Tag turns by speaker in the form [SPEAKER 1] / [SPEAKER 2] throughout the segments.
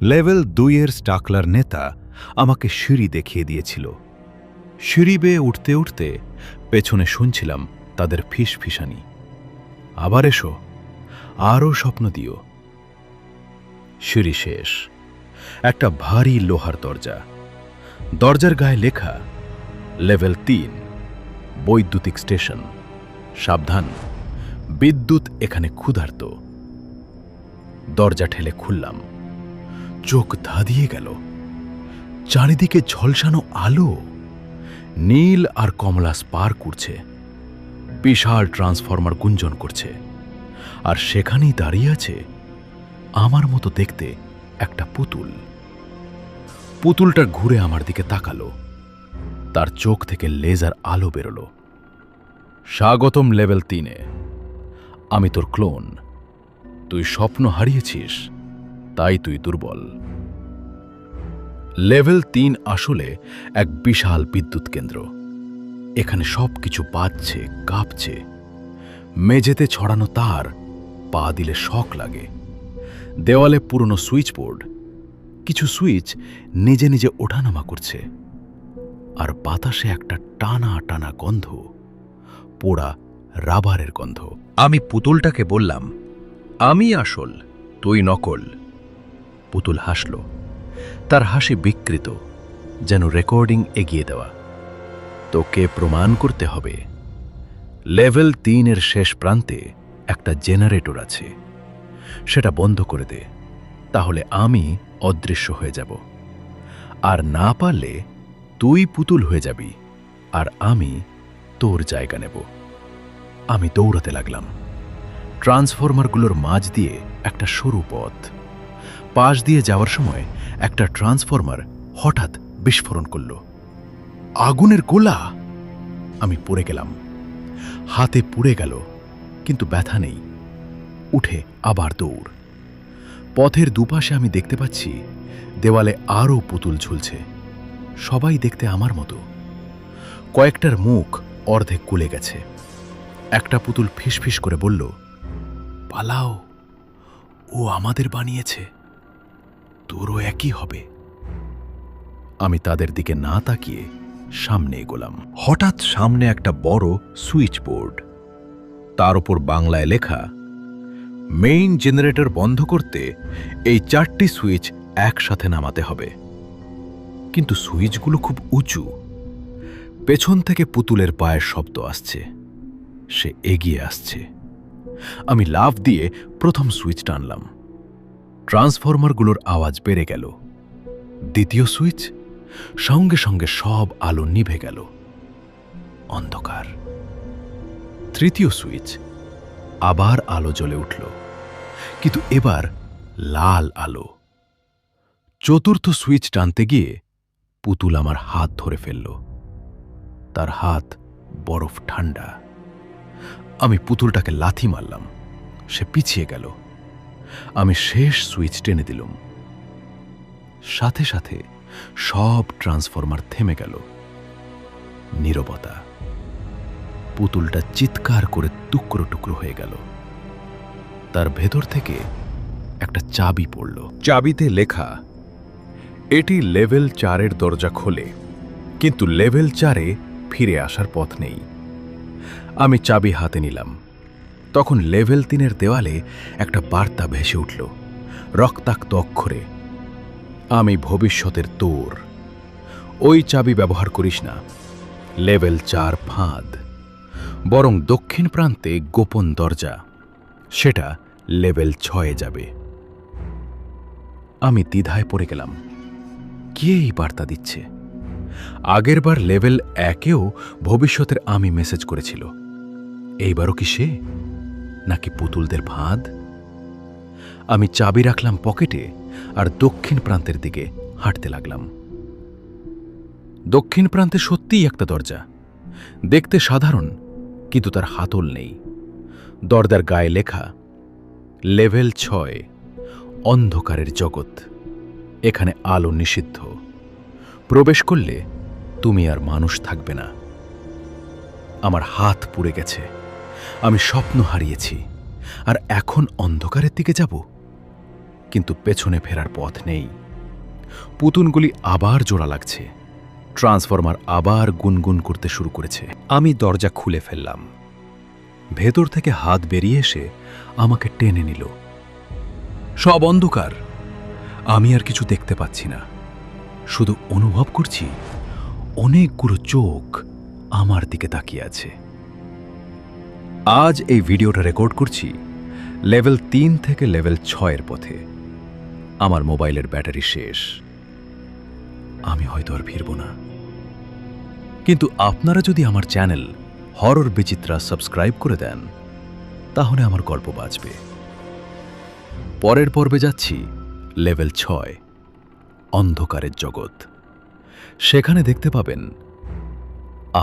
[SPEAKER 1] Level 2-এর স্টাকলার নেতা আমাকে সিঁড়ি দেখিয়ে দিয়েছিল। সিঁড়ি বেয়ে উঠতে উঠতে পেছনে শুনছিলাম তাদের ফিসফিসানি। আবার এসো, আরও স্বপ্ন দিও। সিঁড়ি শেষ, একটা ভারী লোহার দরজা। দরজার গায়ে লেখা লেভেল 3, বৈদ্যুতিক স্টেশন। সাবধান, বিদ্যুৎ এখানে ক্ষুধার্ত। দরজা ঠেলে খুললাম। চোখ ধাঁধিয়ে গেল। চারিদিকে ঝলসানো আলো, নীল আর কমলা স্পার্ক উঠছে। বিশাল ট্রান্সফরমার গুঞ্জন করছে, আর সেখানেই দাঁড়িয়ে আছে আমার মতো দেখতে একটা পুতুল। পুতুলটা ঘুরে আমার দিকে তাকালো। তার চোখ থেকে লেজার আলো বেরোলো। স্বাগতম লেভেল 3-এ। আমি তোর ক্লোন। তুই স্বপ্ন হারিয়েছিস, তাই তুই দুর্বল। লেভেল 3 আসলে এক বিশাল বিদ্যুৎ কেন্দ্র। এখানে সবকিছু বাজছে, কাঁপছে। মেঝেতে ছড়ানো তার, পা দিলে শক লাগে। দেওয়ালে পুরনো সুইচ বোর্ড, কিছু সুইচ নিজে নিজে ওঠানামা করছে। আর বাতাসে একটা টানা টানা গন্ধ, পোড়া রাবারের গন্ধ।
[SPEAKER 2] আমি পুতুলটাকে বললাম, আমি আসল, তুই নকল। পুতুল হাসল। তার হাসি বিকৃত, যেন রেকর্ডিং এগিয়ে দেওয়া। তোকে প্রমাণ করতে হবে। লেভেল 3-এর শেষ প্রান্তে একটা জেনারেটর আছে। সেটা বন্ধ করে দে, তাহলে আমি অদৃশ্য হয়ে যাব। আর না পারলে তুই পুতুল হয়ে যাবি, আর আমি তোর জায়গা নেব। আমি দৌড়াতে লাগলাম। ট্রান্সফরমারগুলোর মাঝ দিয়ে একটা সরু পথ। পাশ দিয়ে যাওয়ার সময় একটা ট্রান্সফরমার হঠাৎ বিস্ফোরণ করল। আগুনের গোলা! আমি পড়ে গেলাম। হাতে পুড়ে গেল, কিন্তু ব্যথা নেই। উঠে আবার দৌড়। পথের দুপাশে আমি দেখতে পাচ্ছি দেওয়ালে আরও পুতুল ঝুলছে। সবাই দেখতে আমার মতো। কয়েকটার মুখ অর্ধেক গলে গেছে। একটা পুতুল ফিসফিস করে বলল, পালাও, ও আমাদের বানিয়েছে, তোরও একই হবে। আমি তাদের দিকে না তাকিয়ে সামনে এগোলাম। হঠাৎ সামনে একটা বড় সুইচ বোর্ড। তার উপর বাংলায় লেখা, মেইন জেনারেটর বন্ধ করতে এই 4টি সুইচ একসাথে নামাতে হবে। কিন্তু সুইচগুলো খুব উঁচু। পেছন থেকে পুতুলের পায়ের শব্দ আসছে। সে এগিয়ে আসছে। আমি লাফ দিয়ে প্রথম সুইচ টানলাম। ট্রান্সফরমারগুলোর আওয়াজ বেড়ে গেল। দ্বিতীয় সুইচ, সঙ্গে সঙ্গে সব আলো নিভে গেল। অন্ধকার। তৃতীয় সুইচ, আবার আলো জ্বলে উঠল, কিন্তু এবার লাল আলো। চতুর্থ সুইচ টানতে গিয়ে পুতুল আমার হাত ধরে ফেলল। তার হাত বরফ ঠান্ডা। আমি পুতুলটাকে লাথি মারলাম। সে পিছিয়ে গেল। আমি শেষ সুইচ টেনে দিলাম। সাথে সাথে সব ট্রান্সফরমার থেমে গেল। নীরবতা। পুতুলটা চিৎকার করে টুকরো টুকরো হয়ে গেল। তার ভেতর থেকে একটা চাবি পড়ল। চাবিতে লেখা, এটি লেভেল 4-এর দরজা খোলে, কিন্তু লেভেল 4-এ ফিরে আসার পথ নেই। আমি চাবি হাতে নিলাম। তখন লেভেল 3-এর দেওয়ালে একটা বার্তা ভেসে উঠল, রক্তাক্ত অক্ষরে, আমি ভবিষ্যতের তোর। ওই চাবি ব্যবহার করিস না। লেভেল 4 ফাঁদ। বরং দক্ষিণ প্রান্তে গোপন দরজা, সেটা লেভেল 6-এ যাবে। আমি দ্বিধায় পড়ে গেলাম। কে এই বার্তা দিচ্ছে? আগেরবার লেভেল 1-এও ভবিষ্যতের আমি মেসেজ করেছিল। এইবারও কি সে, নাকি পুতুলদের ফাঁদ? আমি চাবি রাখলাম পকেটে আর দক্ষিণ প্রান্তের দিকে হাঁটতে লাগলাম। দক্ষিণ প্রান্তে সত্যিই একটা দরজা। দেখতে সাধারণ, কিন্তু তার হাতল নেই। দরজার গায়ে লেখা, লেভেল 6, অন্ধকারের জগৎ। এখানে আলো নিষিদ্ধ। প্রবেশ করলে তুমি আর মানুষ থাকবে না। আমার হাত পুড়ে গেছে। আমি স্বপ্ন হারিয়েছি, আর এখন অন্ধকারের দিকে যাব।
[SPEAKER 1] কিন্তু পেছনে ফেরার পথ নেই। পুতুনগুলি আবার জোড়া লাগছে। ট্রান্সফরমার আবার গুনগুন করতে শুরু করেছে।
[SPEAKER 2] আমি দরজা খুলে ফেললাম। ভেতর থেকে হাত বেরিয়ে এসে আমাকে টেনে নিল। সব অন্ধকার। আমি আর কিছু দেখতে পাচ্ছি না, শুধু অনুভব করছি অনেকগুলো চোখ আমার দিকে তাকিয়ে আছে। আজ এই ভিডিওটা রেকর্ড করছি লেভেল 3 থেকে লেভেল 6 পথে। আমার মোবাইলের ব্যাটারি শেষ। আমি হয়তো আর ফিরব না। কিন্তু আপনারা যদি আমার চ্যানেল হরর বিচিত্রা সাবস্ক্রাইব করে দেন, তাহলে আমার গল্প বাঁচবে। পরের পর্বে যাচ্ছি লেভেল 6, অন্ধকারের জগৎ। সেখানে দেখতে পাবেন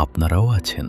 [SPEAKER 2] আপনারাও আছেন।